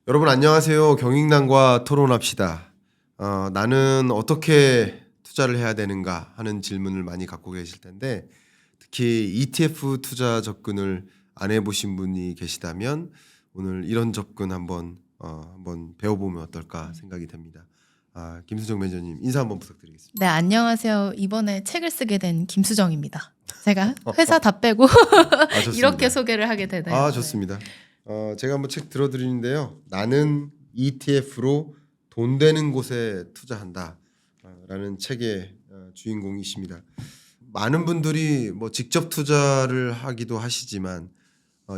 여러분 안녕하세요. 경익난과 토론합시다. 나는 어떻게 투자를 해야 되는가 하는 질문을 많이 갖고 계실 텐데 특히 ETF 투자 접근을 안 해보신 분이 계시다면 오늘 이런 접근 한번 배워보면 어떨까 생각이 됩니다. 김수정 매니저님 인사 한번 부탁드리겠습니다. 네, 안녕하세요. 이번에 책을 쓰게 된 김수정입니다. 제가 회사 다 빼고 좋습니다. 이렇게 소개를 하게 되네요. 좋습니다. 제가 한번 책 들어드리는데요. 나는 ETF로 돈 되는 곳에 투자한다 라는 책의 주인공이십니다. 많은 분들이 뭐 직접 투자를 하기도 하시지만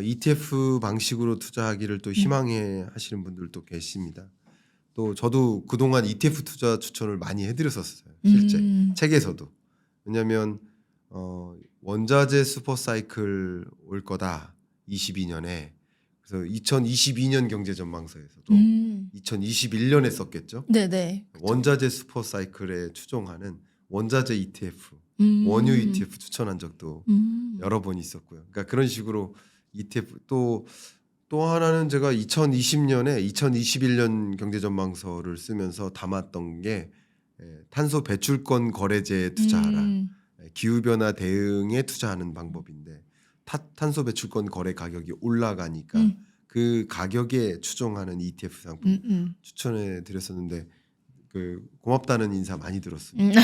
ETF 방식으로 투자하기를 또 희망해 하시는 분들도 계십니다. 또 저도 그동안 ETF 투자 추천을 많이 해드렸었어요. 실제 책에서도. 왜냐하면 원자재 슈퍼사이클 올 거다 22년에. 그래서 2022년 경제전망서에서도 2021년에 썼겠죠. 네네. 원자재 슈퍼사이클에 추종하는 원자재 ETF, 원유 ETF 추천한 적도 여러 번 있었고요. 그러니까 그런 식으로 ETF 또 하나는 제가 2020년에 2021년 경제전망서를 쓰면서 담았던 게 탄소 배출권 거래제에 투자하라. 기후변화 대응에 투자하는 방법인데 탄소 배출권 거래 가격이 올라가니까 그 가격에 추종하는 ETF 상품 추천해 드렸었는데 고맙다는 인사 많이 들었습니다.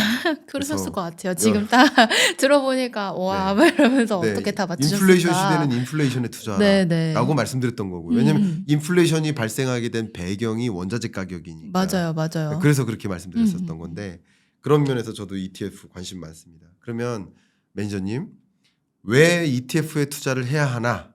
그러셨을 것 같아요. 지금 딱 들어보니까 와 네. 이러면서 네, 어떻게 다 맞추셨을까. 인플레이션 시대는 인플레이션에 투자하라라고 네네. 말씀드렸던 거고요. 왜냐하면 인플레이션이 발생하게 된 배경이 원자재 가격이니까. 맞아요. 그래서 그렇게 말씀드렸었던 건데 그런 면에서 저도 ETF 관심 많습니다. 그러면 매니저님 왜 ETF에 투자를 해야 하나?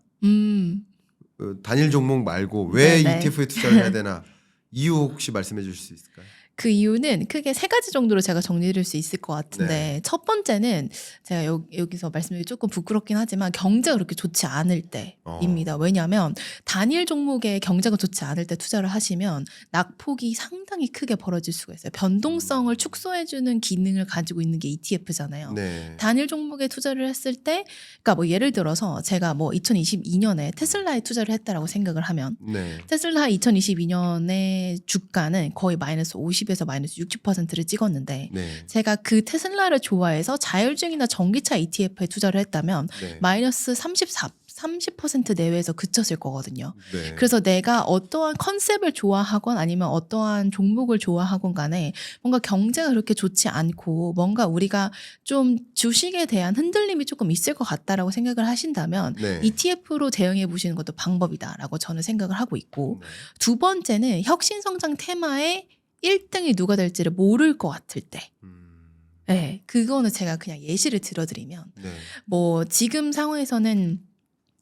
단일 종목 말고 왜 네네. ETF에 투자를 해야 되나? 이유 혹시 말씀해 주실 수 있을까요? 그 이유는 크게 세 가지 정도로 제가 정리드릴 수 있을 것 같은데 네. 첫 번째는 제가 여기서 말씀드리기 조금 부끄럽긴 하지만 경제가 그렇게 좋지 않을 때입니다. 왜냐하면 단일 종목에 경제가 좋지 않을 때 투자를 하시면 낙폭이 상당히 크게 벌어질 수가 있어요. 변동성을 축소해주는 기능을 가지고 있는 게 ETF잖아요. 네. 단일 종목에 투자를 했을 때 그러니까 뭐 예를 들어서 제가 뭐 2022년에 테슬라에 투자를 했다라고 생각을 하면 네. 테슬라 2022년의 주가는 거의 마이너스 50에서 마이너스 60%를 찍었는데 네. 제가 그 테슬라를 좋아해서 자율주행이나 전기차 ETF에 투자를 했다면 네. 마이너스 30% 내외에서 그쳤을 거거든요. 네. 그래서 내가 어떠한 컨셉을 좋아하건 아니면 어떠한 종목을 좋아하건 간에 뭔가 경제가 그렇게 좋지 않고 뭔가 우리가 좀 주식에 대한 흔들림이 조금 있을 것 같다라고 생각을 하신다면 네. ETF로 대응해 보시는 것도 방법이다라고 저는 생각을 하고 있고 네. 두 번째는 혁신성장 테마의 1등이 누가 될지를 모를 것 같을 때 네, 그거는 제가 그냥 예시를 들어드리면 네. 뭐 지금 상황에서는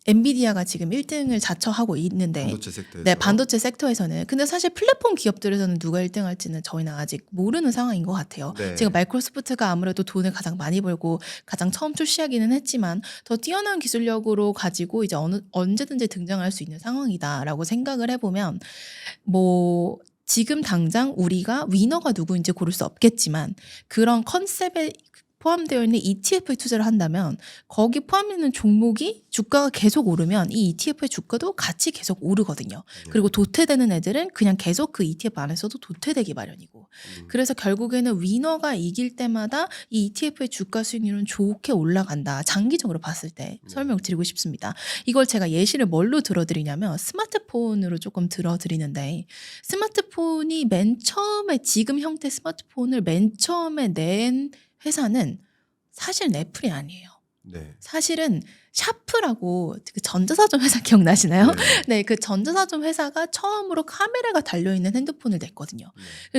엔비디아가 지금 1등을 자처하고 있는데 반도체 섹터에서. 네, 반도체 섹터에서는 근데 사실 플랫폼 기업들에서는 누가 1등 할지는 저희는 아직 모르는 상황인 것 같아요. 네. 지금 마이크로소프트가 아무래도 돈을 가장 많이 벌고 가장 처음 출시하기는 했지만 더 뛰어난 기술력으로 가지고 이제 언제든지 등장할 수 있는 상황이다라고 생각을 해보면 뭐 지금 당장 우리가 위너가 누구인지 고를 수 없겠지만 그런 컨셉에 포함되어 있는 ETF에 투자를 한다면 거기 포함되는 종목이 주가가 계속 오르면 이 ETF의 주가도 같이 계속 오르거든요. 그리고 도태되는 애들은 그냥 계속 그 ETF 안에서도 도태되기 마련이고 그래서 결국에는 위너가 이길 때마다 이 ETF의 주가 수익률은 좋게 올라간다. 장기적으로 봤을 때 설명을 드리고 싶습니다. 이걸 제가 예시를 뭘로 들어드리냐면 스마트폰으로 조금 들어드리는데 스마트폰이 맨 처음에 지금 형태 스마트폰을 맨 처음에 낸 회사는 사실 애플이 아니에요. 네. 사실은 샤프라고 그 전자사전 회사 기억나시나요? 네. 네, 그 전자사전 회사가 처음으로 카메라가 달려있는 핸드폰을 냈거든요.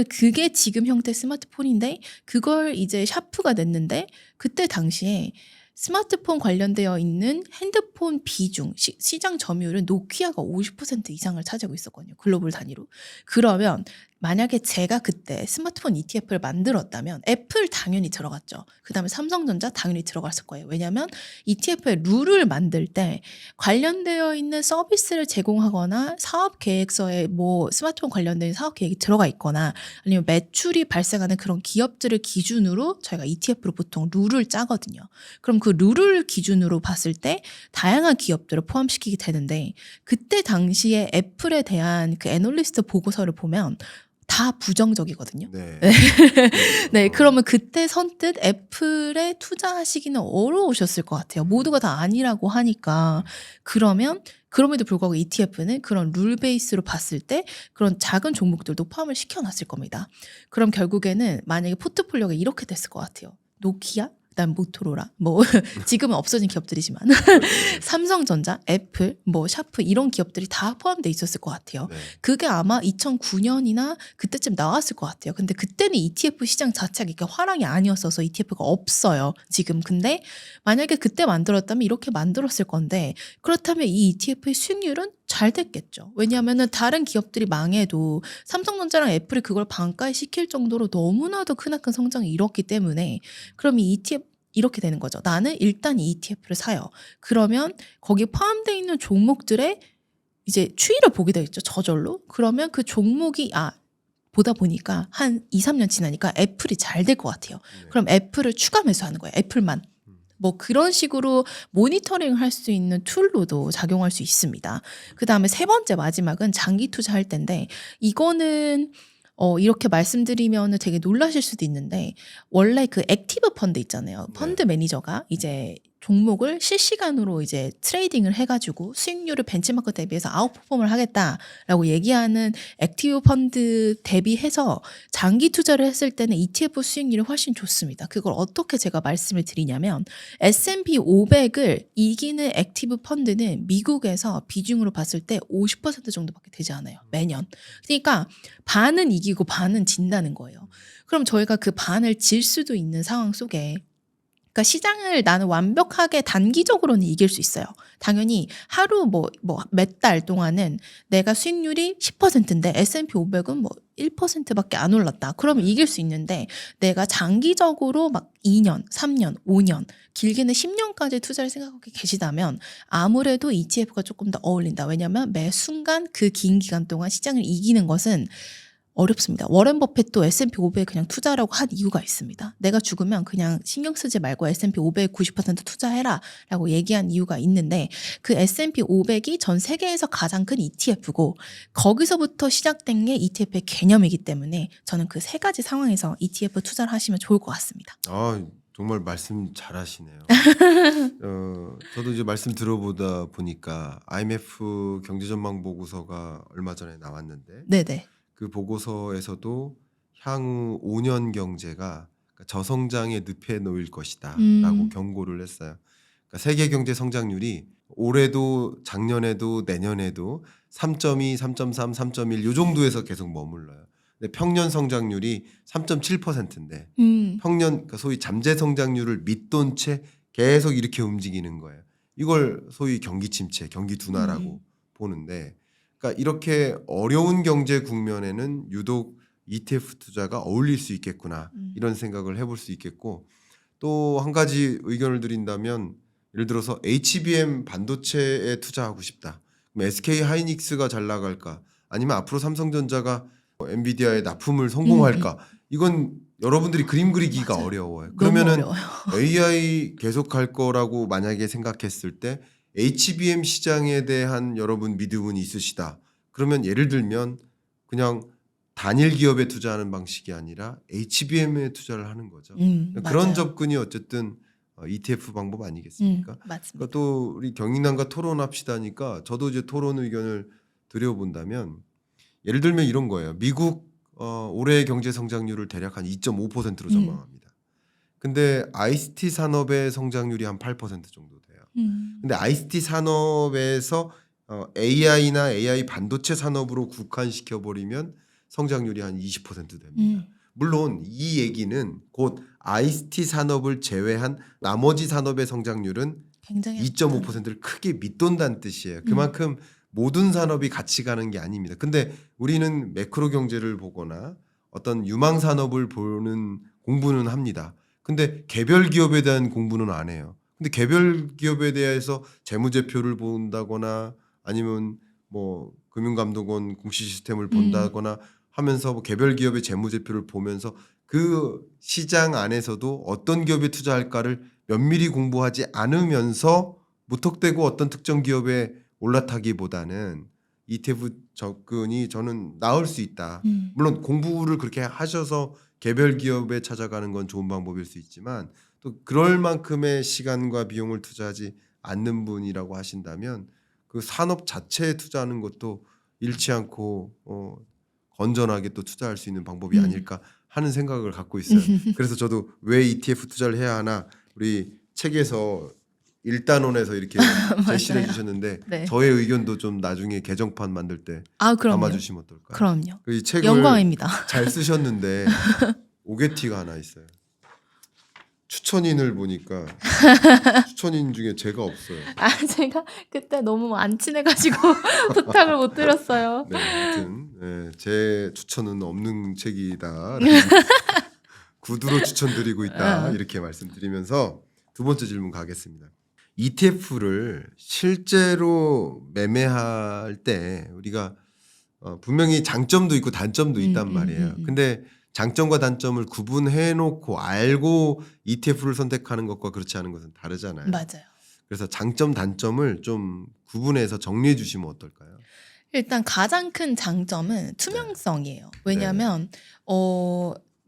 그게 지금 형태 스마트폰인데 그걸 이제 샤프가 냈는데 그때 당시에 스마트폰 관련되어 있는 핸드폰 비중, 시장 점유율은 노키아가 50% 이상을 차지하고 있었거든요. 글로벌 단위로. 그러면 만약에 제가 그때 스마트폰 ETF를 만들었다면 애플 당연히 들어갔죠. 그다음에 삼성전자 당연히 들어갔을 거예요. 왜냐하면 ETF의 룰을 만들 때 관련되어 있는 서비스를 제공하거나 사업 계획서에 뭐 스마트폰 관련된 사업 계획이 들어가 있거나 아니면 매출이 발생하는 그런 기업들을 기준으로 저희가 ETF로 보통 룰을 짜거든요. 그럼 그 그 룰을 기준으로 봤을 때 다양한 기업들을 포함시키게 되는데 그때 당시에 애플에 대한 그 애널리스트 보고서를 보면 다 부정적이거든요. 네. 네. 네, 그렇죠. 그러면 그때 선뜻 애플에 투자하시기는 어려우셨을 것 같아요. 모두가 다 아니라고 하니까. 그러면 그럼에도 불구하고 ETF는 그런 룰 베이스로 봤을 때 그런 작은 종목들도 포함을 시켜놨을 겁니다. 그럼 결국에는 만약에 포트폴리오가 이렇게 됐을 것 같아요. 노키아, 그다음 모토로라, 뭐 지금은 없어진 기업들이지만 네. 삼성전자, 애플, 뭐 샤프 이런 기업들이 다 포함돼 있었을 것 같아요. 네. 그게 아마 2009년이나 그때쯤 나왔을 것 같아요. 근데 그때는 ETF 시장 자체가 이렇게 화랑이 아니었어서 ETF가 없어요. 지금. 근데 만약에 그때 만들었다면 이렇게 만들었을 건데 그렇다면 이 ETF의 수익률은 잘 됐겠죠. 왜냐하면은 다른 기업들이 망해도 삼성전자랑 애플이 그걸 반가에 시킬 정도로 너무나도 크나큰 성장이 이뤘기 때문에 그럼 이 ETF 이렇게 되는 거죠. 나는 일단 이 ETF를 사요. 그러면 거기 포함되어 있는 종목들의 이제 추이를 보게 되겠죠. 저절로. 그러면 그 종목이 보다 보니까 한 2-3년 지나니까 애플이 잘 될 것 같아요. 네. 그럼 애플을 추가 매수하는 거예요. 애플만. 뭐 그런 식으로 모니터링 할 수 있는 툴로도 작용할 수 있습니다. 그다음에 세 번째 마지막은 장기 투자할 때인데 이거는 이렇게 말씀드리면 되게 놀라실 수도 있는데 원래 그 액티브 펀드 있잖아요. 펀드 매니저가 이제 종목을 실시간으로 이제 트레이딩을 해가지고 수익률을 벤치마크 대비해서 아웃퍼폼을 하겠다라고 얘기하는 액티브 펀드 대비해서 장기 투자를 했을 때는 ETF 수익률이 훨씬 좋습니다. 그걸 어떻게 제가 말씀을 드리냐면 S&P 500을 이기는 액티브 펀드는 미국에서 비중으로 봤을 때 50% 정도밖에 되지 않아요. 매년. 그러니까 반은 이기고 반은 진다는 거예요. 그럼 저희가 그 반을 질 수도 있는 상황 속에 그러니까 시장을 나는 완벽하게 단기적으로는 이길 수 있어요. 당연히 하루 몇 달 동안은 내가 수익률이 10%인데 S&P 500은 뭐 1%밖에 안 올랐다. 그러면 이길 수 있는데 내가 장기적으로 막 2년, 3년, 5년, 길게는 10년까지 투자를 생각하고 계시다면 아무래도 ETF가 조금 더 어울린다. 왜냐하면 매 순간 그 긴 기간 동안 시장을 이기는 것은 어렵습니다. 워렌 버핏도 S&P 500에 그냥 투자라고 한 이유가 있습니다. 내가 죽으면 그냥 신경 쓰지 말고 S&P 500에 90% 투자해라 라고 얘기한 이유가 있는데 그 S&P 500이 전 세계에서 가장 큰 ETF고 거기서부터 시작된 게 ETF의 개념이기 때문에 저는 그 세 가지 상황에서 ETF 투자를 하시면 좋을 것 같습니다. 정말 말씀 잘하시네요. 저도 이제 말씀 들어보다 보니까 IMF 경제전망 보고서가 얼마 전에 나왔는데 네네. 그 보고서에서도 향후 5년 경제가 저성장의 늪에 놓일 것이다라고 경고를 했어요. 그러니까 세계 경제 성장률이 올해도 작년에도 내년에도 3.2, 3.3, 3.1 요 정도에서 계속 머물러요. 근데 평년 성장률이 3.7%인데 그러니까 소위 잠재 성장률을 밑돈 채 계속 이렇게 움직이는 거예요. 이걸 소위 경기 침체, 경기 둔화라고 보는데 그러니까 이렇게 어려운 경제 국면에는 유독 ETF 투자가 어울릴 수 있겠구나 이런 생각을 해볼 수 있겠고 또 한 가지 의견을 드린다면 예를 들어서 HBM 반도체에 투자하고 싶다. 그럼 SK 하이닉스가 잘 나갈까? 아니면 앞으로 삼성전자가 엔비디아에 납품을 성공할까? 이건 여러분들이 그림 그리기가 맞아요. 어려워요. 너무 그러면은 어려워요. AI 계속 갈 거라고 만약에 생각했을 때 HBM 시장에 대한 여러분 믿음은 있으시다. 그러면 예를 들면 그냥 단일 기업에 투자하는 방식이 아니라 HBM에 투자를 하는 거죠. 그런 맞아요. 접근이 어쨌든 ETF 방법 아니겠습니까? 맞습니다. 그러니까 또 우리 경인남과 토론합시다니까 저도 이제 토론 의견을 드려본다면 예를 들면 이런 거예요. 미국 올해 경제 성장률을 대략 한 2.5%로 전망합니다. 근데 ICT 산업의 성장률이 한 8% 정도 돼요. 근데 ICT 산업에서 AI나 AI 반도체 산업으로 국한시켜 버리면 성장률이 한 20% 됩니다. 물론 이 얘기는 곧 ICT 산업을 제외한 나머지 산업의 성장률은 굉장히 2.5%를 크게 밑돈다는 뜻이에요. 그만큼 모든 산업이 같이 가는 게 아닙니다. 근데 우리는 매크로 경제를 보거나 어떤 유망 산업을 보는 공부는 합니다. 근데 개별 기업에 대한 공부는 안 해요. 근데 개별 기업에 대해서 재무제표를 본다거나 아니면 뭐 금융감독원 공시 시스템을 본다거나 하면서 뭐 개별 기업의 재무제표를 보면서 그 시장 안에서도 어떤 기업에 투자할까를 면밀히 공부하지 않으면서 무턱대고 어떤 특정 기업에 올라타기보다는 ETF 접근이 저는 나을 수 있다. 물론 공부를 그렇게 하셔서 개별 기업에 찾아가는 건 좋은 방법일 수 있지만 또 그럴 만큼의 시간과 비용을 투자하지 않는 분이라고 하신다면 그 산업 자체에 투자하는 것도 잃지 않고 건전하게 또 투자할 수 있는 방법이 아닐까 하는 생각을 갖고 있어요. 그래서 저도 왜 ETF 투자를 해야 하나 우리 책에서 1단원에서 이렇게 제시를 해주셨는데 네. 저의 의견도 좀 나중에 개정판 만들 때 그럼요. 담아주시면 어떨까요? 그럼요. 이 책을 영광입니다. 잘 쓰셨는데 오게티가 하나 있어요. 추천인을 보니까 추천인 중에 제가 없어요. 제가 그때 너무 안 친해가지고 부탁을 못 드렸어요. 네, 아무튼 네, 제 추천은 없는 책이다. 구두로 추천드리고 있다. 이렇게 말씀드리면서 두 번째 질문 가겠습니다. ETF를 실제로 매매할 때 우리가 분명히 장점도 있고 단점도 있단 말이에요. 근데 장점과 단점을 구분해 놓고 알고 ETF를 선택하는 것과 그렇지 않은 것은 다르잖아요. 맞아요. 그래서 장점 단점을 좀 구분해서 정리해 주시면 어떨까요? 일단 가장 큰 장점은 투명성이에요. 왜냐하면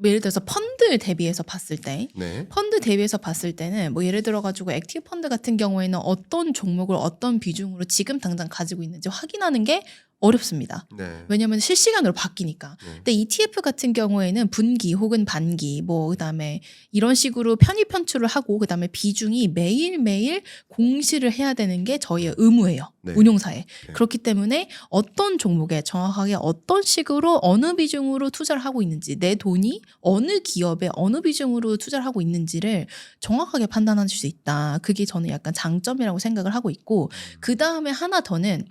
예를 들어서 펀드 대비해서 봤을 때 네. 펀드 대비해서 봤을 때는 뭐 예를 들어 가지고 액티브 펀드 같은 경우에는 어떤 종목을 어떤 비중으로 지금 당장 가지고 있는지 확인하는 게 어렵습니다. 네. 왜냐하면 실시간으로 바뀌니까. 네. 근데 ETF 같은 경우에는 분기 혹은 반기 뭐 그다음에 이런 식으로 편입 편출을 하고 그다음에 비중이 매일매일 공시를 해야 되는 게 저희의 의무예요. 네. 운용사에. 네. 그렇기 때문에 어떤 종목에 정확하게 어떤 식으로 어느 비중으로 투자를 하고 있는지 내 돈이 어느 기업에 어느 비중으로 투자를 하고 있는지를 정확하게 판단하실 수 있다. 그게 저는 약간 장점이라고 생각을 하고 있고 그다음에 하나 더는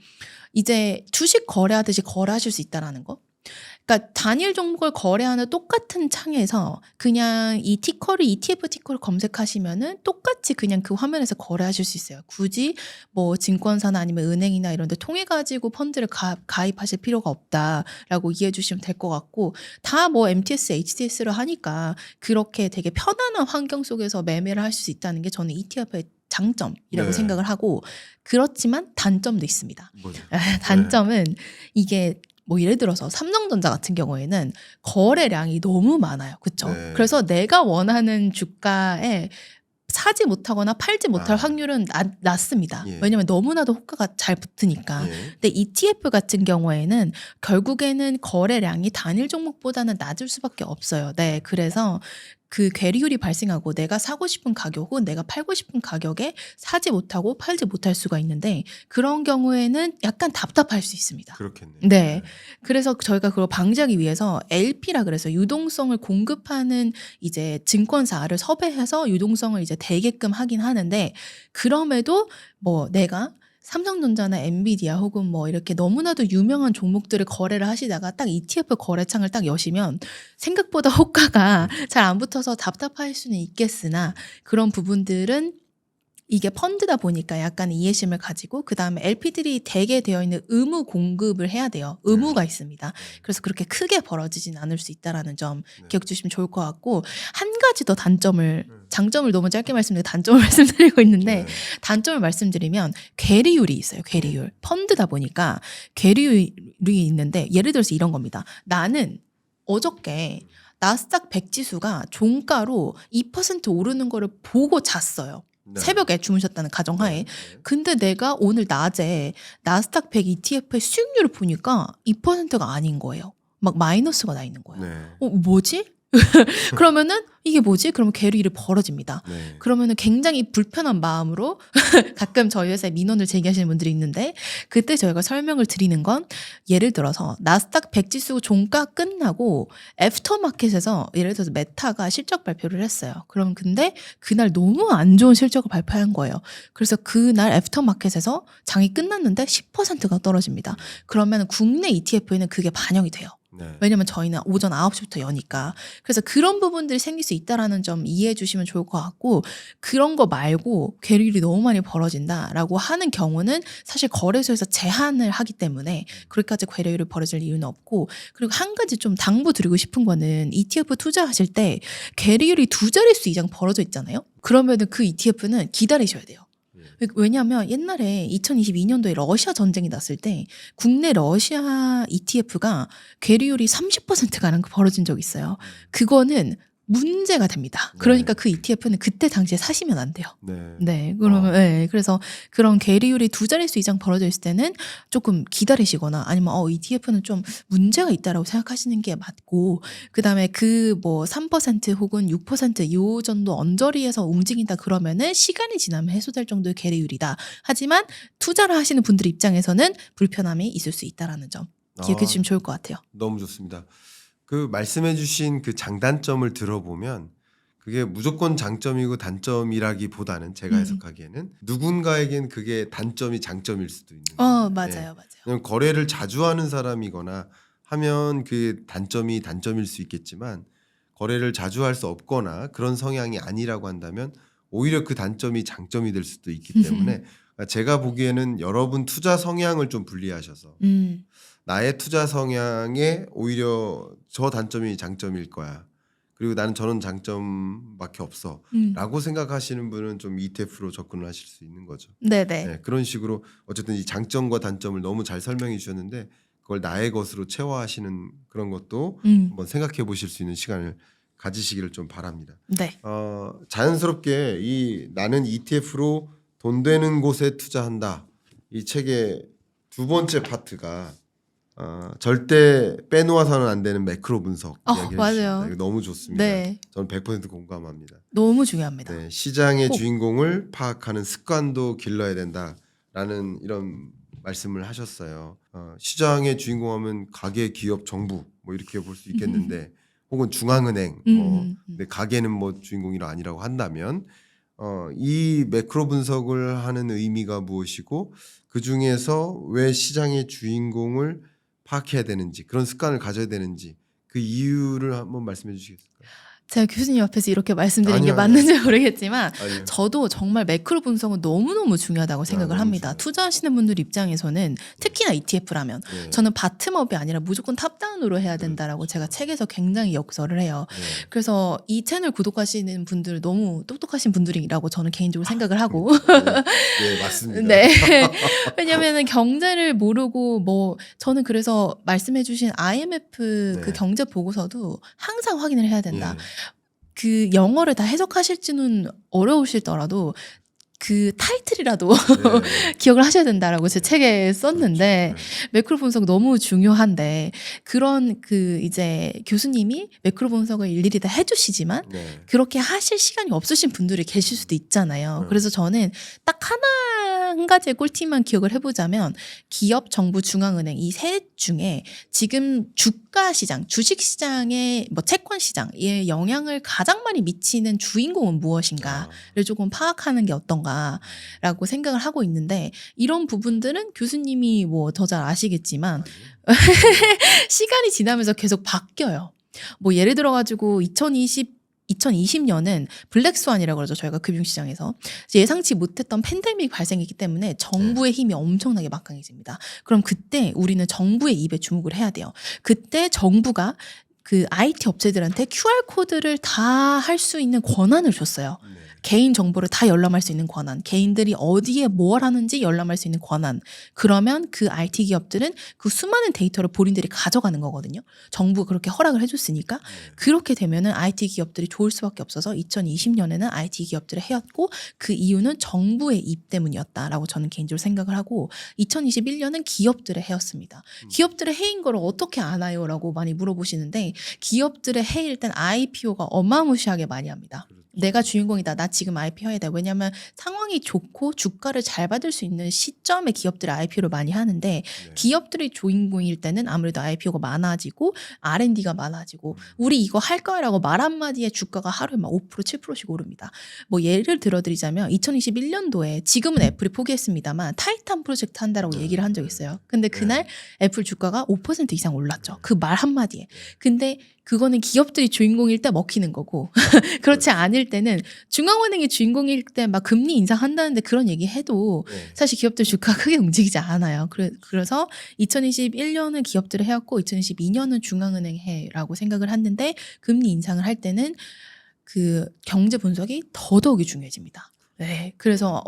이제 주식 거래하듯이 거래하실 수 있다라는 거. 그러니까 단일 종목을 거래하는 똑같은 창에서 그냥 이 티커를 ETF 티커를 검색하시면은 똑같이 그냥 그 화면에서 거래하실 수 있어요. 굳이 뭐 증권사나 아니면 은행이나 이런 데 통해 가지고 펀드를 가입하실 필요가 없다라고 이해해 주시면 될 것 같고 다 뭐 MTS, HTS를 하니까 그렇게 되게 편안한 환경 속에서 매매를 하실 수 있다는 게 저는 ETF의 장점이라고 네. 생각을 하고 그렇지만 단점도 있습니다. 뭐죠? 단점은 이게 뭐 예를 들어서 삼성전자 같은 경우에는 거래량이 너무 많아요. 그렇죠? 네. 그래서 내가 원하는 주가에 사지 못하거나 팔지 못할 확률은 낮습니다. 예. 왜냐하면 너무나도 호가가 잘 붙으니까. 예. 근데 ETF 같은 경우에는 결국에는 거래량이 단일 종목보다는 낮을 수밖에 없어요. 네, 그래서 그 괴리율이 발생하고 내가 사고 싶은 가격 혹은 내가 팔고 싶은 가격에 사지 못하고 팔지 못할 수가 있는데 그런 경우에는 약간 답답할 수 있습니다. 그렇겠네요. 네. 그래서 저희가 그걸 방지하기 위해서 LP라 그래서 유동성을 공급하는 이제 증권사를 섭외해서 유동성을 이제 되게끔 하긴 하는데 그럼에도 뭐 내가 삼성전자나 엔비디아 혹은 뭐 이렇게 너무나도 유명한 종목들을 거래를 하시다가 딱 ETF 거래창을 딱 여시면 생각보다 호가가 잘 안 붙어서 답답할 수는 있겠으나 그런 부분들은 이게 펀드다 보니까 약간 이해심을 가지고 그다음에 LP들이 대게 되어 있는 의무 공급을 해야 돼요. 의무가 있습니다. 그래서 그렇게 크게 벌어지진 않을 수 있다라는 점 기억해 주시면 좋을 것 같고 한 가지 더 장점을 너무 짧게 말씀드리고 단점을 말씀드리고 있는데 단점을 말씀드리면 괴리율이 있어요. 괴리율. 펀드다 보니까 괴리율이 있는데 예를 들어서 이런 겁니다. 나는 어저께 나스닥 100 지수가 종가로 2% 오르는 거를 보고 잤어요. 네. 새벽에 주무셨다는 가정하에. 네. 근데 내가 오늘 낮에 나스닥 100 ETF의 수익률을 보니까 2%가 아닌 거예요. 막 마이너스가 나 있는 거예요. 네. 뭐지? 그러면은 이게 뭐지? 그러면 괴리율이 벌어집니다. 네. 그러면은 굉장히 불편한 마음으로 가끔 저희 회사에 민원을 제기하시는 분들이 있는데 그때 저희가 설명을 드리는 건 예를 들어서 나스닥 100 지수 종가 끝나고 애프터마켓에서 예를 들어서 메타가 실적 발표를 했어요. 그럼 근데 그날 너무 안 좋은 실적을 발표한 거예요. 그래서 그날 애프터마켓에서 장이 끝났는데 10%가 떨어집니다. 그러면 국내 ETF에는 그게 반영이 돼요. 네. 네. 왜냐면 저희는 오전 9시부터 여니까. 그래서 그런 부분들이 생길 수 있다라는 점 이해해 주시면 좋을 것 같고, 그런 거 말고 괴리율이 너무 많이 벌어진다라고 하는 경우는 사실 거래소에서 제한을 하기 때문에 그렇게까지 괴리율이 벌어질 이유는 없고, 그리고 한 가지 좀 당부드리고 싶은 거는 ETF 투자하실 때 괴리율이 2자릿수 이상 벌어져 있잖아요. 그러면은 그 ETF는 기다리셔야 돼요. 왜냐하면 옛날에 2022년도에 러시아 전쟁이 났을 때 국내 러시아 ETF가 괴리율이 30%가량 벌어진 적이 있어요. 그거는 문제가 됩니다. 그러니까 그 ETF는 그때 당시에 사시면 안 돼요. 네. 네, 그러면 네, 그래서 그런 괴리율이 2자릿수 이상 벌어져 있을 때는 조금 기다리시거나 아니면 ETF는 좀 문제가 있다라고 생각하시는 게 맞고, 그다음에 그 뭐 3% 혹은 6% 정도 언저리에서 움직인다 그러면은 시간이 지나면 해소될 정도의 괴리율이다. 하지만 투자를 하시는 분들 입장에서는 불편함이 있을 수 있다라는 점 기억해 주시면 좋을 것 같아요. 너무 좋습니다. 그 말씀해주신 그 장단점을 들어보면 그게 무조건 장점이고 단점이라기보다는 제가 해석하기에는 누군가에겐 그게 단점이 장점일 수도 있는 거예요. 맞아요, 맞아요. 왜냐면 거래를 자주 하는 사람이거나 하면 그 단점이 단점일 수 있겠지만, 거래를 자주 할 수 없거나 그런 성향이 아니라고 한다면 오히려 그 단점이 장점이 될 수도 있기 때문에 제가 보기에는 여러분 투자 성향을 좀 분리하셔서 나의 투자 성향에 오히려 저 단점이 장점일 거야, 그리고 나는 저런 장점밖에 없어 라고 생각하시는 분은 좀 ETF로 접근을 하실 수 있는 거죠. 네네. 네, 그런 식으로 어쨌든 이 장점과 단점을 너무 잘 설명해 주셨는데 그걸 나의 것으로 체화하시는 그런 것도 한번 생각해 보실 수 있는 시간을 가지시기를 좀 바랍니다. 네. 자연스럽게 이 나는 ETF로 돈 되는 곳에 투자한다, 이 책의 두 번째 파트가 절대 빼놓아서는 안 되는 매크로 분석 이야기를 맞아요. 해주십니다. 이거 너무 좋습니다. 네. 저는 100% 공감합니다. 너무 중요합니다. 네, 시장의 꼭. 주인공을 파악하는 습관도 길러야 된다라는 이런 말씀을 하셨어요. 시장의 주인공하면 가계, 기업, 정부 뭐 이렇게 볼 수 있겠는데 혹은 중앙은행 근데 가계는 뭐 주인공이 아니라고 한다면 이 매크로 분석을 하는 의미가 무엇이고 그 중에서 왜 시장의 주인공을 파악해야 되는지, 그런 습관을 가져야 되는지 그 이유를 한번 말씀해 주시겠어요? 제가 교수님 앞에서 이렇게 말씀드리는 게 아니요, 맞는지 모르겠지만 아니요. 저도 정말 매크로 분석은 너무너무 중요하다고 생각을 너무 합니다. 중요하죠. 투자하시는 분들 입장에서는 특히나 ETF라면 네. 저는 바텀업이 아니라 무조건 탑다운으로 해야 된다라고 그렇죠. 제가 책에서 굉장히 역설을 해요. 네. 그래서 이 채널 구독하시는 분들 너무 똑똑하신 분들이라고 저는 개인적으로 생각을 하고 네, 맞습니다. 네. 왜냐면은 경제를 모르고 뭐 저는 그래서 말씀해 주신 IMF 그 네. 경제 보고서도 항상 확인을 해야 된다. 예. 그 영어를 다 해석하실지는 어려우실더라도 그 타이틀이라도 네. 기억을 하셔야 된다라고 제 책에 썼는데 그렇죠. 매크로 분석 너무 중요한데 그런 그 이제 교수님이 매크로 분석을 일일이 다 해주시지만 네. 그렇게 하실 시간이 없으신 분들이 계실 수도 있잖아요. 네. 그래서 저는 딱 한 가지의 꿀팁만 기억을 해보자면 기업, 정부, 중앙은행 이 셋 중에 지금 주가 시장, 주식 시장의 뭐 채권 시장에 영향을 가장 많이 미치는 주인공은 무엇인가를 조금 파악하는 게 어떤가라고 생각을 하고 있는데 이런 부분들은 교수님이 뭐 더 잘 아시겠지만 시간이 지나면서 계속 바뀌어요. 뭐 예를 들어가지고 2020년은 블랙스완이라고 그러죠. 저희가 금융시장에서 예상치 못했던 팬데믹 발생이기 때문에 정부의 힘이 엄청나게 막강해집니다. 그럼 그때 우리는 정부의 입에 주목을 해야 돼요. 그때 정부가 그 IT 업체들한테 QR코드를 다 할 수 있는 권한을 줬어요. 네. 개인 정보를 다 열람할 수 있는 권한, 개인들이 어디에 뭘 하는지 열람할 수 있는 권한. 그러면 그 IT 기업들은 그 수많은 데이터를 본인들이 가져가는 거거든요. 정부가 그렇게 허락을 해줬으니까. 그렇게 되면은 IT 기업들이 좋을 수밖에 없어서 2020년에는 IT 기업들을 해였고 그 이유는 정부의 입 때문이었다라고 저는 개인적으로 생각을 하고 2021년은 기업들의 해였습니다. 기업들의 해인 걸 어떻게 아나요? 라고 많이 물어보시는데 기업들의 해 일단 IPO가 어마무시하게 많이 합니다. 그렇죠. 내가 주인공이다. 나 지금 IPO 해야 돼. 왜냐면 상황이 좋고 주가를 잘 받을 수 있는 시점에 기업들이 IPO를 많이 하는데 네. 기업들이 주인공일 때는 아무래도 IPO가 많아지고 R&D가 많아지고 음. 우리 이거 할 거야라고 말 한마디에 주가가 하루에 막 5% 7%씩 오릅니다. 뭐 예를 들어드리자면 2021년도에 지금은 애플이 포기했습니다만 타이탄 프로젝트 한다라고 네. 얘기를 한 적이 있어요. 근데 그날 애플 주가가 5% 이상 올랐죠. 네. 그 말 한마디에. 네. 근데 그거는 기업들이 주인공일 때 먹히는 거고 그렇지 않을 때는 중앙은행이 주인공일 때 막 금리 인상한다는데 그런 얘기 해도 네. 사실 기업들 주가가 크게 움직이지 않아요. 그래서 2021년은 기업들을 해왔고 2022년은 중앙은행 해라고 생각을 했는데 금리 인상을 할 때는 그 경제 분석이 더더욱이 중요해집니다. 네, 그래서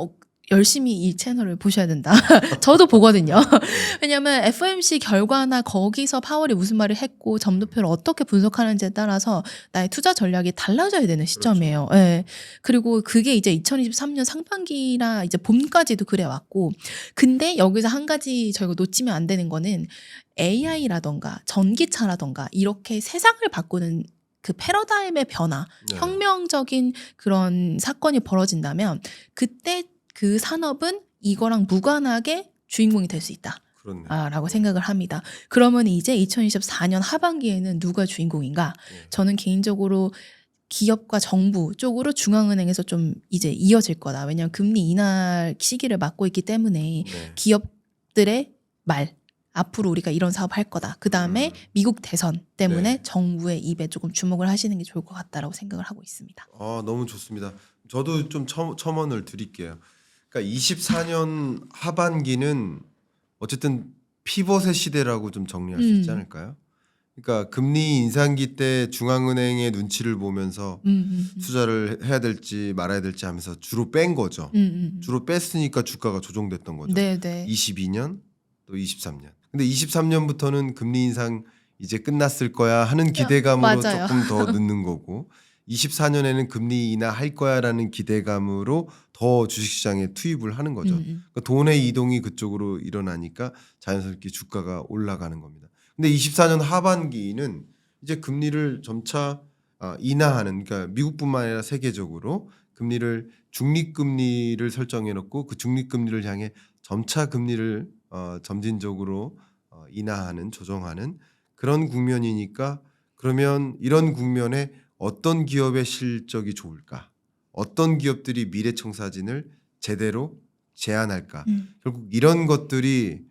열심히 이 채널을 보셔야 된다. 저도 보거든요. 왜냐하면 FOMC 결과나 거기서 파월이 무슨 말을 했고 점도표를 어떻게 분석하는지에 따라서 나의 투자 전략이 달라져야 되는 시점이에요. 그렇죠. 예. 그리고 그게 이제 2023년 상반기나 이제 봄까지도 그래 왔고, 근데 여기서 한 가지 저희가 놓치면 안 되는 거는 AI라던가 전기차라던가 이렇게 세상을 바꾸는 그 패러다임의 변화, 네. 혁명적인 그런 사건이 벌어진다면 그때 그 산업은 이거랑 무관하게 주인공이 될 수 있다. 그렇네요. 라고 생각을 합니다. 그러면 이제 2024년 하반기에는 누가 주인공인가? 네. 저는 개인적으로 기업과 정부 쪽으로 중앙은행에서 좀 이제 이어질 거다. 왜냐하면 금리 인하 시기를 맞고 있기 때문에 네. 기업들의 말, 앞으로 우리가 이런 사업 할 거다. 그 다음에 미국 대선 때문에 네. 정부의 입에 조금 주목을 하시는 게 좋을 것 같다라고 생각을 하고 있습니다. 너무 좋습니다. 저도 좀 첨언을 드릴게요. 그러니까 24년 하반기는 어쨌든 피벗의 시대라고 좀 정리할 수 있지 않을까요? 그러니까 금리 인상기 때 중앙은행의 눈치를 보면서 투자를 해야 될지 말아야 될지 하면서 주로 뺀 거죠. 주로 뺐으니까 주가가 조정됐던 거죠. 네네. 22년 또 23년. 근데 23년부터는 금리 인상 이제 끝났을 거야 하는 기대감으로 맞아요. 조금 더 늦는 거고 24년에는 금리 인하할 거야라는 기대감으로 더 주식시장에 투입을 하는 거죠. 그러니까 돈의 이동이 그쪽으로 일어나니까 자연스럽게 주가가 올라가는 겁니다. 근데 24년 하반기는 이제 금리를 점차 인하하는, 그러니까 미국뿐만 아니라 세계적으로 금리를 중립금리를 설정해 놓고 그 중립금리를 향해 점차 금리를 점진적으로 인하하는, 조정하는 그런 국면이니까, 그러면 이런 국면에 어떤 기업의 실적이 좋을까? 어떤 기업들이 미래청사진을 제대로 제안할까? 결국 이런 것들이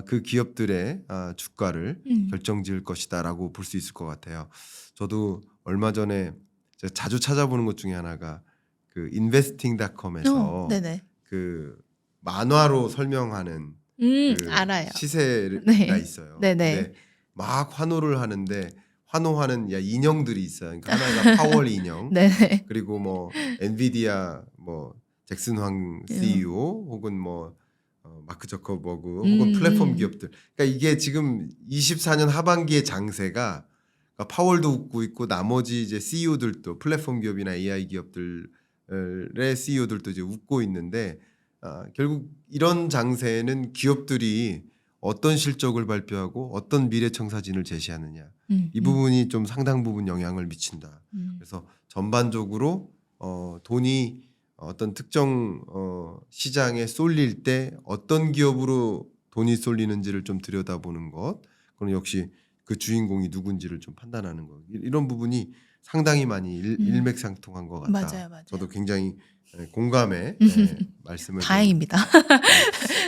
그 기업들의 주가를 결정지을 것이다라고 볼 수 있을 것 같아요. 저도 얼마 전에 제가 자주 찾아보는 것 중에 하나가 그 investing.com에서 네네. 그 만화로 설명하는 그 알아요. 시세가 네. 있어요. 네네. 근데 막 환호를 하는데 환호하는 인형들이 있어요. 그러니까 하나가 파월 인형, 네네. 그리고 뭐 엔비디아 뭐 잭슨 황 CEO 혹은 뭐 마크 저커버그 혹은 플랫폼 기업들. 그러니까 이게 지금 24년 하반기의 장세가, 그러니까 파월도 웃고 있고 나머지 이제 CEO들도 플랫폼 기업이나 AI 기업들의 CEO들도 이제 웃고 있는데 결국 이런 장세에는 기업들이 어떤 실적을 발표하고 어떤 미래청사진을 제시하느냐, 이 부분이 좀 상당 부분 영향을 미친다. 그래서 전반적으로 돈이 어떤 특정 시장에 쏠릴 때 어떤 기업으로 돈이 쏠리는지를 좀 들여다보는 것, 그럼 역시 그 주인공이 누군지를 좀 판단하는 것, 이런 부분이 상당히 많이 일맥상통한 것 같다. 맞아요, 맞아요. 저도 굉장히 공감의 말씀을 다행입니다.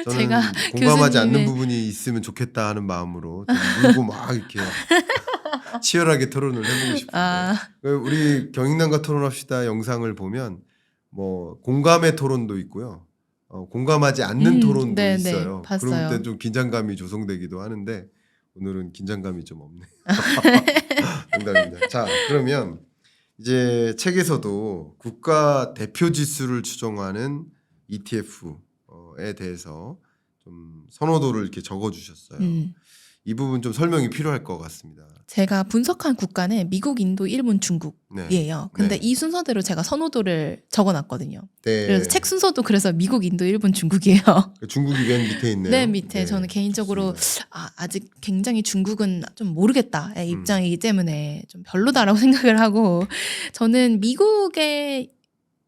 저는 제가 공감하지 않는 교수님의 부분이 있으면 좋겠다 하는 마음으로 좀 물고 막 이렇게 치열하게 토론을 해보고 싶은데, 우리 경인남과 토론합시다 영상을 보면 뭐 공감의 토론도 있고요, 공감하지 않는 토론도 네네. 있어요. 그럴 봤어요. 때 좀 긴장감이 조성되기도 하는데 오늘은 긴장감이 좀 없네. 농담입니다. 자, 그러면 이제 책에서도 국가 대표 지수를 추정하는 ETF에 대해서 좀 선호도를 이렇게 적어주셨어요. 이 부분 좀 설명이 필요할 것 같습니다. 제가 분석한 국가는 미국, 인도, 일본, 중국이에요. 근데 네. 이 순서대로 제가 선호도를 적어놨거든요. 네. 그래서 책 순서도 그래서 미국, 인도, 일본, 중국이에요. 중국이 맨 밑에 있네요. 네, 밑에 저는 개인적으로 아직 굉장히 중국은 좀 모르겠다의 입장이기 때문에 좀 별로다라고 생각을 하고 저는 미국의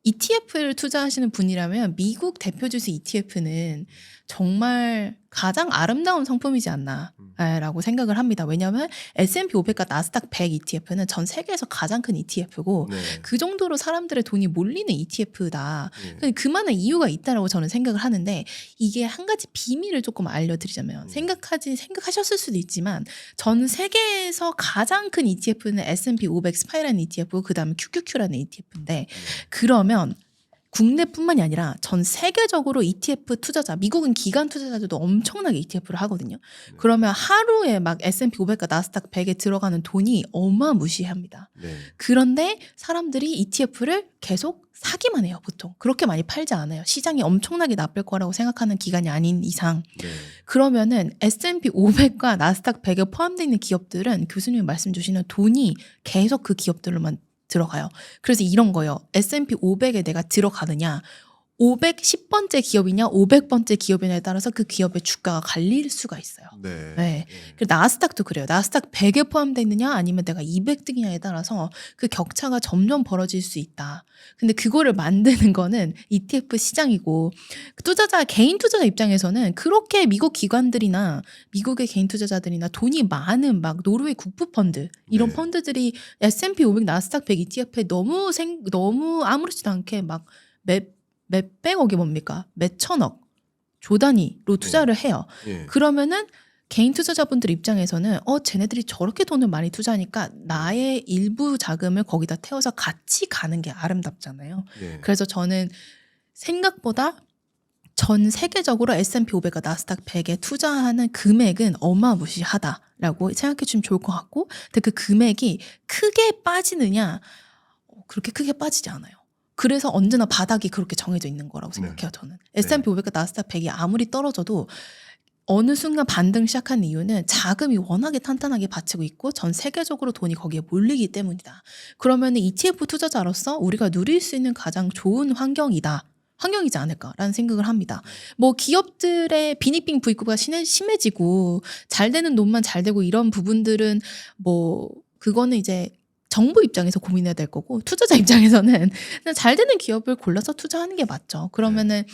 ETF를 투자하시는 분이라면 미국 대표주식 ETF는 정말 가장 아름다운 상품이지 않나라고 생각을 합니다. 왜냐하면 S&P 500과 나스닥 100 ETF는 전 세계에서 가장 큰 ETF고 네. 그 정도로 사람들의 돈이 몰리는 ETF다. 네. 그만한 이유가 있다라고 저는 생각을 하는데 이게 한 가지 비밀을 조금 알려드리자면 생각하셨을 수도 있지만 전 세계에서 가장 큰 ETF는 S&P 500 스파이라는 ETF, 그 다음에 QQQ라는 ETF인데 그러면 국내뿐만이 아니라 전 세계적으로 ETF 투자자, 미국은 기관 투자자들도 엄청나게 ETF를 하거든요. 그러면 하루에 막 S&P 500과 나스닥 100에 들어가는 돈이 어마무시합니다. 네. 그런데 사람들이 ETF를 계속 사기만 해요, 보통. 그렇게 많이 팔지 않아요. 시장이 엄청나게 나쁠 거라고 생각하는 기간이 아닌 이상. 네. 그러면은 S&P 500과 나스닥 100에 포함되어 있는 기업들은 교수님이 말씀 주시는 돈이 계속 그 기업들로만 들어가요. 그래서 이런 거예요. S&P 500에 내가 들어가느냐 510번째 기업이냐 500번째 기업이냐에 따라서 그 기업의 주가가 갈릴 수가 있어요. 네. 네. 그리고 나스닥도 그래요. 나스닥 100에 포함되어 있느냐 아니면 내가 200등이냐에 따라서 그 격차가 점점 벌어질 수 있다. 근데 그거를 만드는 거는 ETF 시장이고 투자자 개인 투자자 입장에서는 그렇게 미국 기관들이나 미국의 개인 투자자들이나 돈이 많은 막 노르웨이 국부펀드 이런 네. 펀드들이 S&P 500 나스닥 100 ETF에 너무 아무렇지도 않게 막 몇백억이 뭡니까? 몇천억 조 단위로 투자를 해요. 예. 그러면은 개인 투자자분들 입장에서는 쟤네들이 저렇게 돈을 많이 투자하니까 나의 일부 자금을 거기다 태워서 같이 가는 게 아름답잖아요. 예. 그래서 저는 생각보다 전 세계적으로 S&P 500과 나스닥 100에 투자하는 금액은 어마무시하다라고 생각해 주시면 좋을 것 같고 근데 그 금액이 크게 빠지느냐 그렇게 크게 빠지지 않아요. 그래서 언제나 바닥이 그렇게 정해져 있는 거라고 생각해요. 저는. S&P 500과 나스닥 100이 아무리 떨어져도 어느 순간 반등 시작한 이유는 자금이 워낙에 탄탄하게 받치고 있고 전 세계적으로 돈이 거기에 몰리기 때문이다. 그러면 ETF 투자자로서 우리가 누릴 수 있는 가장 좋은 환경이지 않을까라는 생각을 합니다. 뭐 기업들의 빈익빈 부익부가 심해지고 잘 되는 놈만 잘 되고 이런 부분들은 뭐 그거는 이제 정부 입장에서 고민해야 될 거고 투자자 입장에서는 그냥 잘 되는 기업을 골라서 투자하는 게 맞죠. 그러면은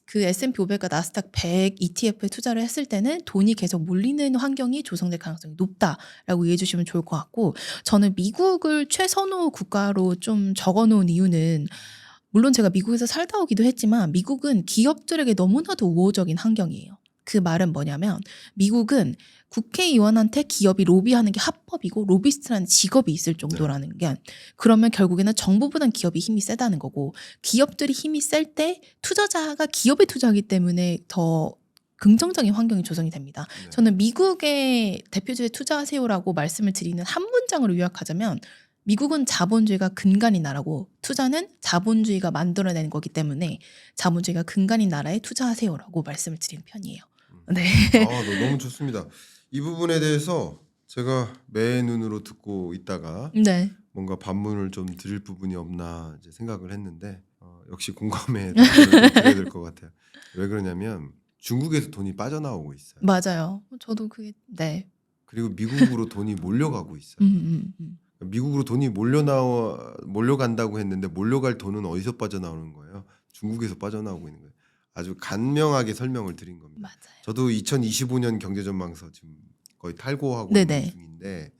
그 S&P 500과 나스닥 100 ETF에 투자를 했을 때는 돈이 계속 몰리는 환경이 조성될 가능성이 높다라고 이해해 주시면 좋을 것 같고 저는 미국을 최선호 국가로 좀 적어놓은 이유는 물론 제가 미국에서 살다 오기도 했지만 미국은 기업들에게 너무나도 우호적인 환경이에요. 그 말은 뭐냐면 미국은 국회의원한테 기업이 로비하는 게 합법이고 로비스트라는 직업이 있을 정도라는 게 그러면 결국에는 정부보단 기업이 힘이 세다는 거고 기업들이 힘이 셀 때 투자자가 기업에 투자하기 때문에 더 긍정적인 환경이 조성이 됩니다. 네. 저는 미국의 대표주에 투자하세요라고 말씀을 드리는 한 문장으로 요약하자면 미국은 자본주의가 근간인 나라고 투자는 자본주의가 만들어내는 거기 때문에 자본주의가 근간인 나라에 투자하세요라고 말씀을 드리는 편이에요. 네. 너무 좋습니다. 이 부분에 대해서 제가 매 눈으로 듣고 있다가 네. 뭔가 반문을 좀 드릴 부분이 없나 이제 생각을 했는데 역시 공감에 답변을 드려야 될 것 같아요. 왜 그러냐면 중국에서 돈이 빠져나오고 있어요. 맞아요. 저도 그게 네. 그리고 미국으로 돈이 몰려가고 있어요. 미국으로 돈이 몰려간다고 했는데 몰려갈 돈은 어디서 빠져나오는 거예요? 중국에서 빠져나오고 있는 거예요. 아주 간명하게 설명을 드린 겁니다. 맞아요. 저도 2025년 경제전망서 지금 거의 탈고하고 네네. 있는 중인데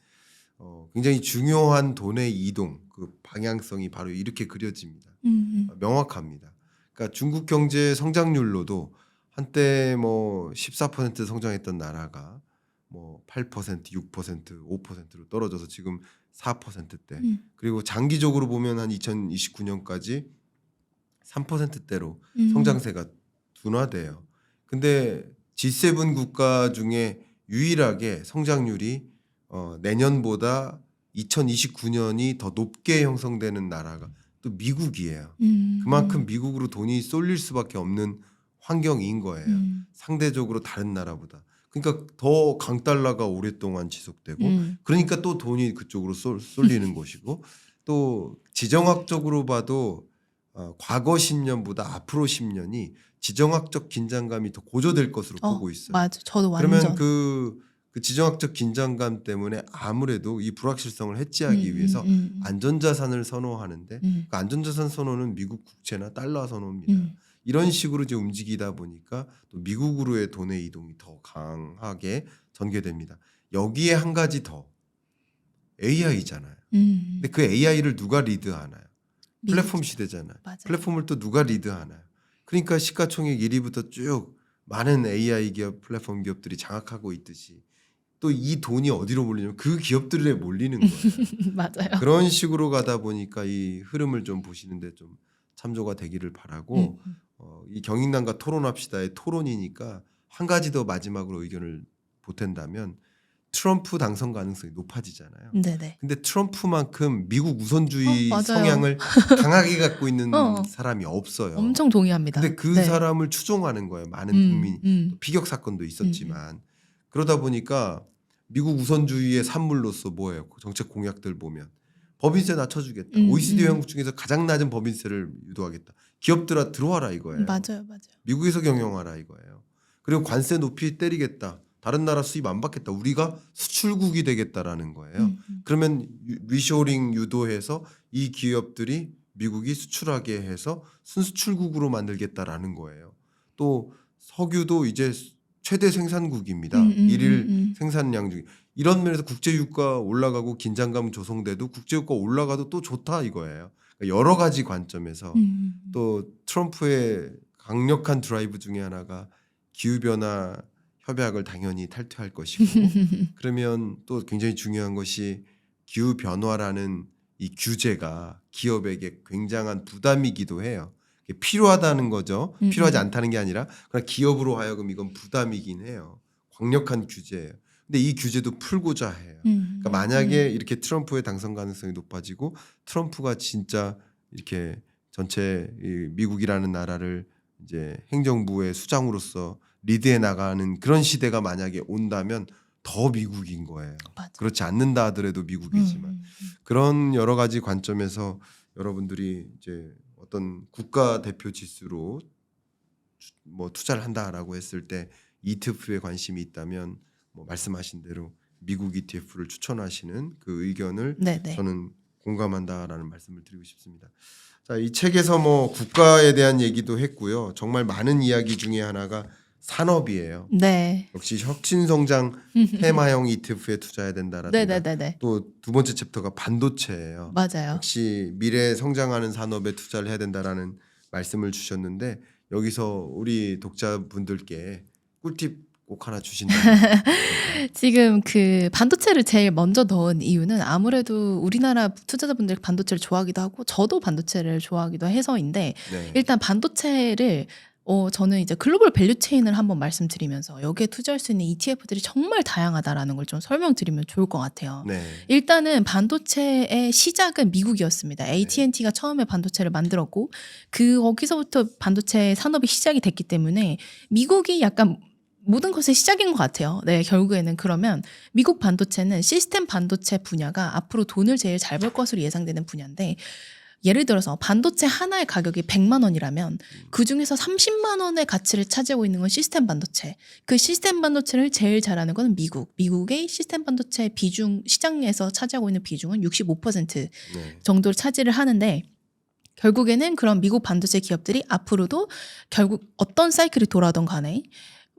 굉장히 중요한 돈의 이동 그 방향성이 바로 이렇게 그려집니다. 명확합니다. 그러니까 중국 경제 성장률로도 한때 뭐 14% 성장했던 나라가 뭐 8%, 6%, 5%로 떨어져서 지금 4%대. 그리고 장기적으로 보면 한 2029년까지 3%대로 성장세가 둔화돼요. 근데 G7 국가 중에 유일하게 성장률이 내년보다 2029년이 더 높게 형성되는 나라가 또 미국이에요. 그만큼 미국으로 돈이 쏠릴 수밖에 없는 환경인 거예요. 상대적으로 다른 나라보다. 그러니까 더 강달러가 오랫동안 지속되고 그러니까 또 돈이 그쪽으로 쏠리는 것이고 또 지정학적으로 봐도 과거 10년보다 앞으로 10년이 지정학적 긴장감이 더 고조될 것으로 보고 있어요. 맞아. 저도 그러면 완전. 그 지정학적 긴장감 때문에 아무래도 이 불확실성을 해지하기 위해서 안전자산을 선호하는데 그 안전자산 선호는 미국 국채나 달러 선호입니다. 이런 식으로 이제 움직이다 보니까 또 미국으로의 돈의 이동이 더 강하게 전개됩니다. 여기에 한 가지 더 AI잖아요. 근데 그 AI를 누가 리드하나요? 플랫폼 시대잖아요. 맞아요. 플랫폼을 또 누가 리드하나요? 그러니까 시가총액 1위부터 쭉 많은 AI 기업, 플랫폼 기업들이 장악하고 있듯이 또 이 돈이 어디로 몰리냐면 그 기업들에 몰리는 거예요. 맞아요. 그런 식으로 가다 보니까 이 흐름을 좀 보시는데 좀 참조가 되기를 바라고 이 경인남과 토론합시다의 토론이니까 한 가지 더 마지막으로 의견을 보탠다면 트럼프 당선 가능성이 높아지잖아요. 네네. 근데 트럼프만큼 미국 우선주의 맞아요. 성향을 강하게 갖고 있는 사람이 없어요. 엄청 동의합니다. 근데 그 네. 사람을 추종하는 거예요. 많은 국민이. 또 피격 사건도 있었지만 그러다 보니까 미국 우선주의의 산물로서 뭐예요? 정책 공약들 보면 법인세 낮춰주겠다. OECD 회원국 중에서 가장 낮은 법인세를 유도하겠다. 기업들아 들어와라 이거예요. 맞아요. 미국에서 경영하라 이거예요. 그리고 관세 높이 때리겠다. 다른 나라 수입 안 받겠다. 우리가 수출국이 되겠다라는 거예요. 그러면 리쇼링 유도해서 이 기업들이 미국이 수출하게 해서 순수출국으로 만들겠다라는 거예요. 또 석유도 이제 최대 생산국입니다. 일일 생산량 중에. 이런 면에서 국제유가 올라가고 긴장감 조성돼도 국제유가 올라가도 또 좋다 이거예요. 그러니까 여러 가지 관점에서 또 트럼프의 강력한 드라이브 중에 하나가 기후변화 협약을 당연히 탈퇴할 것이고 그러면 또 굉장히 중요한 것이 기후변화라는 이 규제가 기업에게 굉장한 부담이기도 해요. 필요하다는 거죠. 필요하지 않다는 게 아니라 그러나 기업으로 하여금 이건 부담이긴 해요. 강력한 규제예요. 근데 이 규제도 풀고자 해요. 그러니까 만약에 이렇게 트럼프의 당선 가능성이 높아지고 트럼프가 진짜 이렇게 전체 이 미국이라는 나라를 이제 행정부의 수장으로서 리드해 나가는 그런 시대가 만약에 온다면 더 미국인 거예요. 맞아. 그렇지 않는다 하더라도 미국이지만 그런 여러 가지 관점에서 여러분들이 이제 어떤 국가 대표 지수로 뭐 투자를 한다라고 했을 때 ETF에 관심이 있다면 뭐 말씀하신 대로 미국 ETF를 추천하시는 그 의견을 네네. 저는 공감한다라는 말씀을 드리고 싶습니다. 자, 이 책에서 뭐 국가에 대한 얘기도 했고요. 정말 많은 이야기 중에 하나가 산업이에요. 네. 역시 혁신성장 테마형 ETF에 투자해야 된다라든가 네네네네. 또 두 번째 챕터가 반도체예요. 맞아요. 역시 미래 성장하는 산업에 투자를 해야 된다라는 말씀을 주셨는데 여기서 우리 독자분들께 꿀팁 꼭 하나 주신다면 지금 그 반도체를 제일 먼저 넣은 이유는 아무래도 우리나라 투자자분들 반도체를 좋아하기도 하고 저도 반도체를 좋아하기도 해서인데 네. 일단 반도체를 저는 이제 글로벌 밸류 체인을 한번 말씀드리면서 여기에 투자할 수 있는 ETF들이 정말 다양하다라는 걸 좀 설명드리면 좋을 것 같아요. 네. 일단은 반도체의 시작은 미국이었습니다. AT&T가 처음에 반도체를 만들었고 거기서부터 반도체 산업이 시작이 됐기 때문에 미국이 약간 모든 것의 시작인 것 같아요. 네, 결국에는 그러면 미국 반도체는 시스템 반도체 분야가 앞으로 돈을 제일 잘 벌 것으로 예상되는 분야인데 예를 들어서 반도체 하나의 가격이 100만 원이라면 그중에서 30만 원의 가치를 차지하고 있는 건 시스템 반도체. 그 시스템 반도체를 제일 잘하는 건 미국의 시스템 반도체 비중 시장에서 차지하고 있는 비중은 65% 네. 정도를 차지를 하는데 결국에는 그런 미국 반도체 기업들이 앞으로도 결국 어떤 사이클이 돌아오던 간에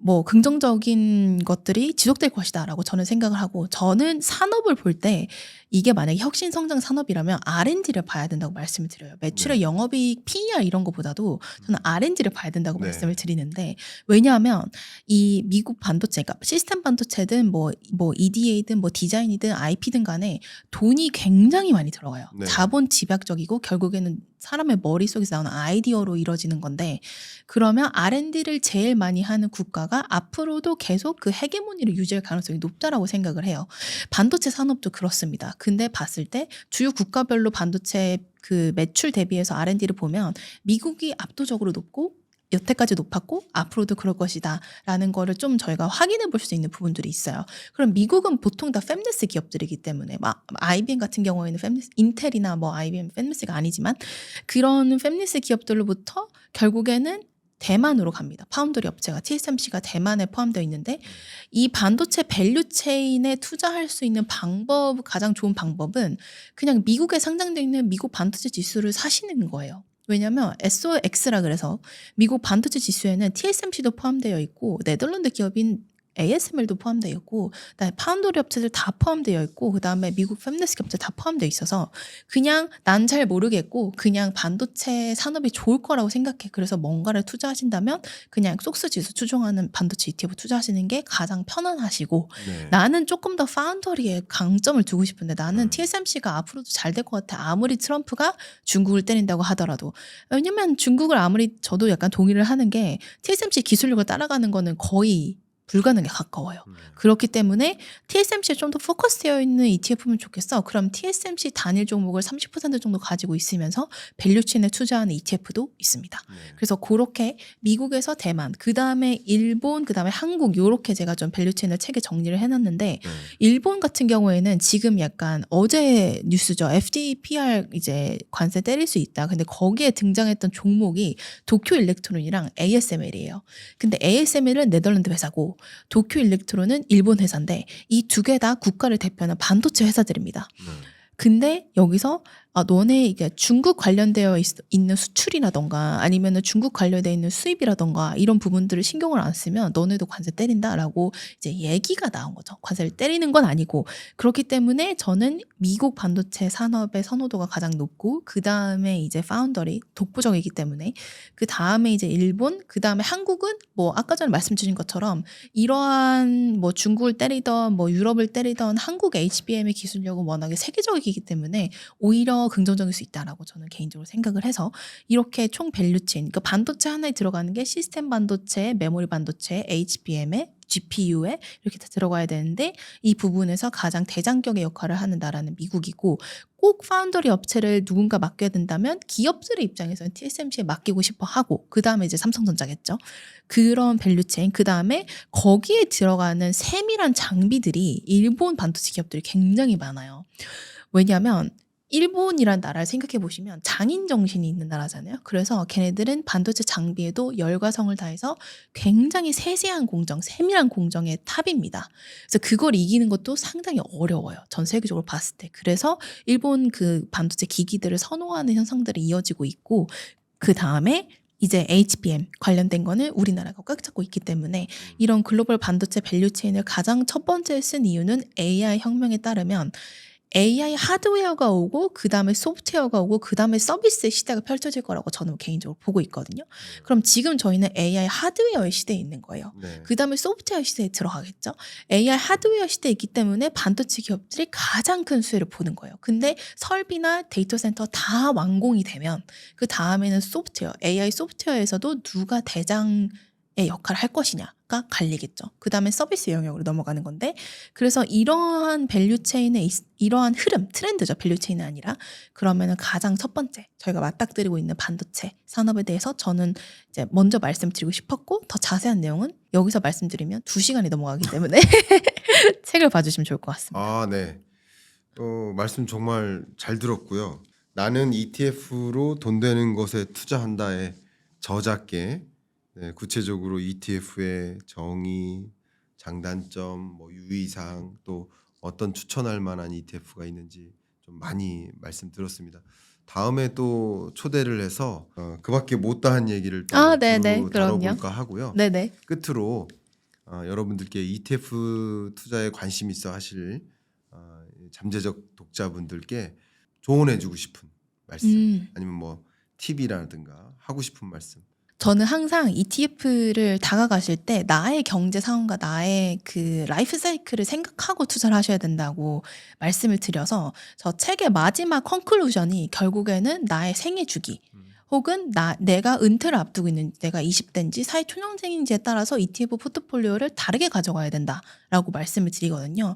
뭐 긍정적인 것들이 지속될 것이다라고 저는 생각을 하고 저는 산업을 볼 때 이게 만약에 혁신성장 산업이라면 R&D를 봐야 된다고 말씀을 드려요. 매출의 네. 영업이익 PER 이런 것보다도 저는 R&D를 봐야 된다고 네. 말씀을 드리는데 왜냐하면 이 미국 반도체, 그러니까 시스템 반도체든 뭐 EDA든 뭐 디자인이든 IP든 간에 돈이 굉장히 많이 들어가요. 네. 자본 집약적이고 결국에는 사람의 머릿속에서 나오는 아이디어로 이루어지는 건데 그러면 R&D를 제일 많이 하는 국가가 앞으로도 계속 그 헤게모니를 유지할 가능성이 높다라고 생각을 해요. 반도체 산업도 그렇습니다. 근데 봤을 때 주요 국가별로 반도체 그 매출 대비해서 R&D를 보면 미국이 압도적으로 높고 여태까지 높았고 앞으로도 그럴 것이다라는 거를 좀 저희가 확인해 볼 수 있는 부분들이 있어요. 그럼 미국은 보통 다 팹리스 기업들이기 때문에 IBM 같은 경우에는 인텔이나 뭐 IBM 팹리스가 아니지만 그런 팹리스 기업들로부터 결국에는 대만으로 갑니다. 파운드리 업체가 TSMC가 대만에 포함되어 있는데 이 반도체 밸류 체인에 투자할 수 있는 가장 좋은 방법은 그냥 미국에 상장되어 있는 미국 반도체 지수를 사시는 거예요. 왜냐하면 SOX라 그래서 미국 반도체 지수에는 TSMC도 포함되어 있고 네덜란드 기업인 ASML도 포함되어 있고 그다음에 파운드리 업체들 다 포함되어 있고 그다음에 미국 팹리스 기업들 다 포함되어 있어서 그냥 난 잘 모르겠고 그냥 반도체 산업이 좋을 거라고 생각해. 그래서 뭔가를 투자하신다면 그냥 속스 지수 추종하는 반도체 ETF 투자하시는 게 가장 편안하시고 네. 나는 조금 더 파운더리에 강점을 두고 싶은데 나는 TSMC가 앞으로도 잘 될 것 같아. 아무리 트럼프가 중국을 때린다고 하더라도. 왜냐면 중국을 아무리 저도 약간 동의를 하는 게 TSMC 기술력을 따라가는 거는 거의 불가능에 가까워요. 그렇기 때문에 TSMC에 좀 더 포커스되어 있는 ETF면 좋겠어. 그럼 TSMC 단일 종목을 30% 정도 가지고 있으면서 밸류체인에 투자하는 ETF도 있습니다. 그래서 그렇게 미국에서 대만, 그 다음에 일본, 그 다음에 한국 요렇게 제가 좀 밸류체인을 책에 정리를 해놨는데 일본 같은 경우에는 지금 약간 어제 뉴스죠. FDPR 이제 관세 때릴 수 있다. 근데 거기에 등장했던 종목이 도쿄 일렉트론이랑 ASML이에요. 근데 ASML은 네덜란드 회사고 도쿄 일렉트론은 일본 회사인데 이 두 개 다 국가를 대표하는 반도체 회사들입니다. 근데 여기서 너네 이게 중국 관련되어 있는 수출이라던가 아니면은 중국 관련되어 있는 수입이라던가 이런 부분들을 신경을 안 쓰면 너네도 관세 때린다라고 이제 얘기가 나온 거죠. 관세를 때리는 건 아니고 그렇기 때문에 저는 미국 반도체 산업의 선호도가 가장 높고 그 다음에 이제 파운더리 독보적이기 때문에 그 다음에 이제 일본 그 다음에 한국은 뭐 아까 전에 말씀드린 것처럼 이러한 뭐 중국을 때리던 뭐 유럽을 때리던 한국 HBM의 기술력은 워낙에 세계적이기 때문에 오히려 긍정적일 수 있다라고 저는 개인적으로 생각을 해서 이렇게 총 밸류체인 그러니까 반도체 하나에 들어가는 게 시스템 반도체, 메모리 반도체, HBM에 GPU에 이렇게 다 들어가야 되는데 이 부분에서 가장 대장격의 역할을 하는 나라는 미국이고 꼭 파운더리 업체를 누군가 맡겨야 된다면 기업들의 입장에서는 TSMC에 맡기고 싶어 하고 그 다음에 이제 삼성전자겠죠. 그런 밸류체인 그 다음에 거기에 들어가는 세밀한 장비들이 일본 반도체 기업들이 굉장히 많아요. 왜냐하면 일본이란 나라를 생각해 보시면 장인 정신이 있는 나라잖아요. 그래서 걔네들은 반도체 장비에도 열과성을 다해서 굉장히 세세한 공정, 세밀한 공정의 탑입니다. 그래서 그걸 이기는 것도 상당히 어려워요. 전 세계적으로 봤을 때. 그래서 일본 그 반도체 기기들을 선호하는 현상들이 이어지고 있고 그 다음에 이제 HBM 관련된 거는 우리나라가 꽉 잡고 있기 때문에 이런 글로벌 반도체 밸류체인을 가장 첫 번째 쓴 이유는 AI 혁명에 따르면 AI 하드웨어가 오고 그 다음에 소프트웨어가 오고 그 다음에 서비스 시대가 펼쳐질 거라고 저는 개인적으로 보고 있거든요. 그럼 지금 저희는 AI 하드웨어의 시대에 있는 거예요. 그 다음에 소프트웨어 시대에 들어가겠죠. AI 하드웨어 시대에 있기 때문에 반도체 기업들이 가장 큰 수혜를 보는 거예요. 근데 설비나 데이터 센터 다 완공이 되면 그 다음에는 소프트웨어, AI 소프트웨어에서도 누가 대장의 역할을 할 것이냐가 갈리겠죠. 그 다음에 서비스 영역으로 넘어가는 건데 그래서 이러한 밸류체인의 이러한 흐름, 트렌드죠. 밸류체인이 아니라 그러면은 가장 첫 번째 저희가 맞닥뜨리고 있는 반도체 산업에 대해서 저는 이제 먼저 말씀드리고 싶었고 더 자세한 내용은 여기서 말씀드리면 2시간이 넘어가기 때문에 책을 봐주시면 좋을 것 같습니다. 아, 네. 말씀 정말 잘 들었고요. 나는 ETF로 돈 되는 것에 투자한다의 저작계 네, 구체적으로 ETF의 정의, 장단점, 뭐 유의사항 또 어떤 추천할 만한 ETF가 있는지 좀 많이 말씀 들었습니다. 다음에 또 초대를 해서 그밖에 못다한 얘기를 또 네네. 그럼요. 다뤄볼까 하고요. 네네. 끝으로 여러분들께 ETF 투자에 관심 있어 하실 잠재적 독자분들께 조언해주고 싶은 말씀 아니면 뭐 팁이라든가 하고 싶은 말씀. 저는 항상 ETF를 다가가실 때 나의 경제 상황과 나의 그 라이프 사이클을 생각하고 투자를 하셔야 된다고 말씀을 드려서 저 책의 마지막 컨클루전이 결국에는 나의 생애 주기 혹은 내가 은퇴를 앞두고 있는 내가 20대인지 사회초년생인지에 따라서 ETF 포트폴리오를 다르게 가져가야 된다라고 말씀을 드리거든요.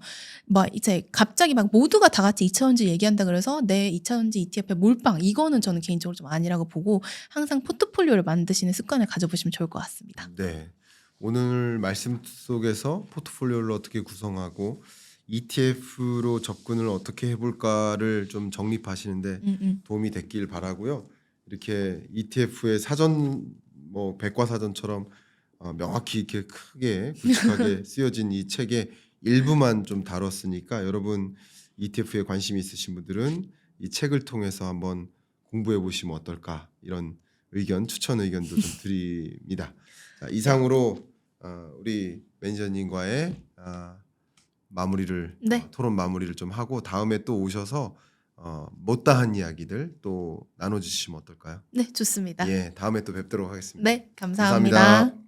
막 이제 갑자기 막 모두가 다 같이 2차전지 얘기한다 그래서 내 2차전지 ETF에 몰빵 이거는 저는 개인적으로 좀 아니라고 보고 항상 포트폴리오를 만드시는 습관을 가져보시면 좋을 것 같습니다. 네. 오늘 말씀 속에서 포트폴리오를 어떻게 구성하고 ETF로 접근을 어떻게 해볼까를 좀 정립하시는데 도움이 됐길 바라고요. 이렇게 ETF의 사전 뭐 백과사전처럼 명확히 이렇게 크게 굵직하게 쓰여진 이 책의 일부만 좀 다뤘으니까 여러분 ETF에 관심이 있으신 분들은 이 책을 통해서 한번 공부해 보시면 어떨까 이런 추천 의견도 좀 드립니다. 자, 네. 이상으로 우리 매니저님과의 마무리를 네. 토론 마무리를 좀 하고 다음에 또 오셔서 못다한 이야기들 또 나눠주시면 어떨까요? 네, 좋습니다. 예, 다음에 또 뵙도록 하겠습니다. 네, 감사합니다. 감사합니다.